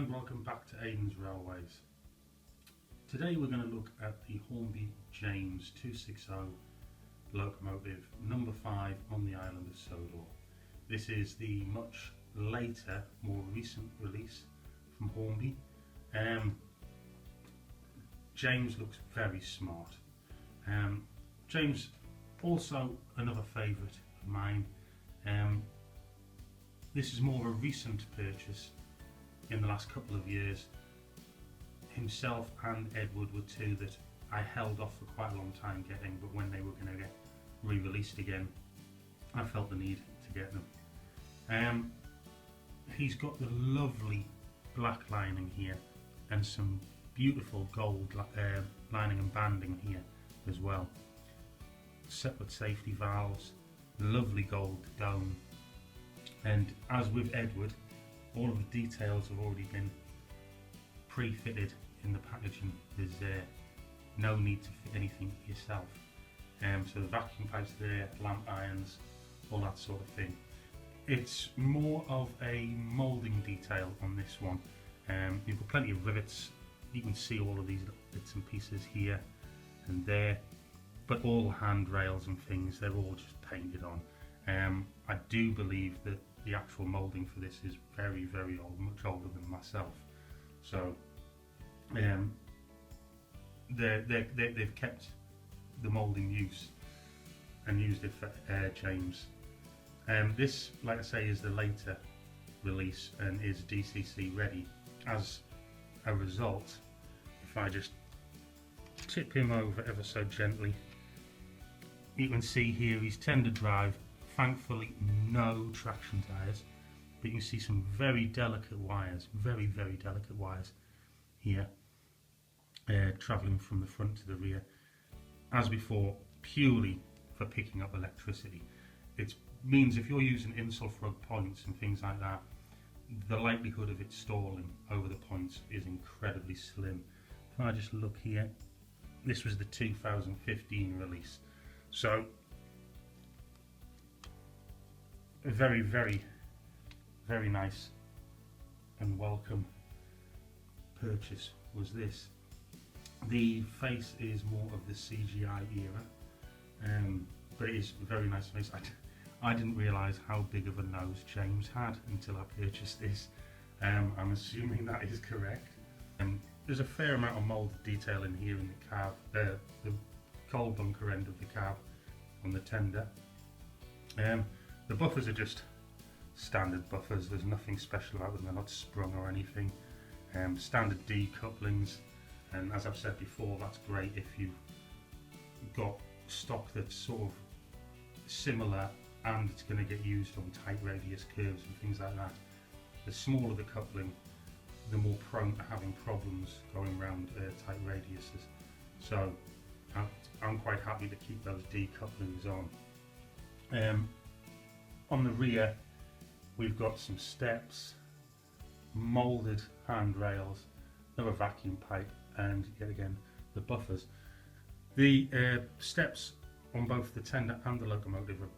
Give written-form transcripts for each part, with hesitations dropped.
and welcome back to Aidans Railways. Today we're going to look at the Hornby James 260 locomotive number 5 on the island of Sodor. This is the much later, more recent release from Hornby. James looks very smart. James, also another favourite of mine. This is more of a recent purchase in the last couple of years. Himself and Edward were two that I held off for quite a long time getting, but when they were going to get re-released again, I felt the need to get them. He's got the lovely black lining here and some beautiful gold lining and banding here as well. Separate safety valves, lovely gold dome, and as with Edward, all of the details have already been pre-fitted in the packaging. There's no need to fit anything yourself. So the vacuum pipes there, lamp irons, all that sort of thing. It's more of a moulding detail on this one. You've got plenty of rivets. You can see all of these bits and pieces here and there, but all handrails and things, they're all just painted on. I do believe that the actual moulding for this is very, very old, much older than myself. So they've kept the moulding use and used it for James. This, like I say, is the later release and is DCC ready. As a result, if I just tip him over ever so gently, you can see here he's tender drive. Thankfully no traction tyres, but you can see some very delicate wires, very delicate wires here, travelling from the front to the rear. As before, purely for picking up electricity. It means if you're using insulfrug points and things like that, the likelihood of it stalling over the points is incredibly slim. If I just look here, this was the 2015 release, so a very nice and welcome purchase was this. The face is more of the CGI era, but it is a very nice face. I didn't realise how big of a nose James had until I purchased this. I'm assuming that is correct. There's a fair amount of moulded detail in here in the cab, the coal bunker end of the cab on the tender. The buffers are just standard buffers, there's nothing special about them, they're not sprung or anything. Standard D Couplings, and as I've said before, that's great if you've got stock that's sort of similar and it's going to get used on tight radius curves and things like that. The smaller the coupling, the more prone to having problems going around tight radiuses. So I'm quite happy to keep those D Couplings on. On the rear, we've got some steps, moulded handrails, another vacuum pipe, and yet again the buffers. The steps on both the tender and the locomotive are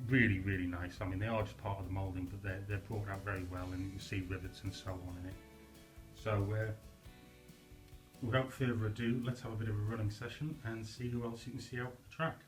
really nice. I mean, they are just part of the moulding, but they're brought out very well, and you can see rivets and so on in it. So without further ado, let's have a bit of a running session and see who else you can see out on the track.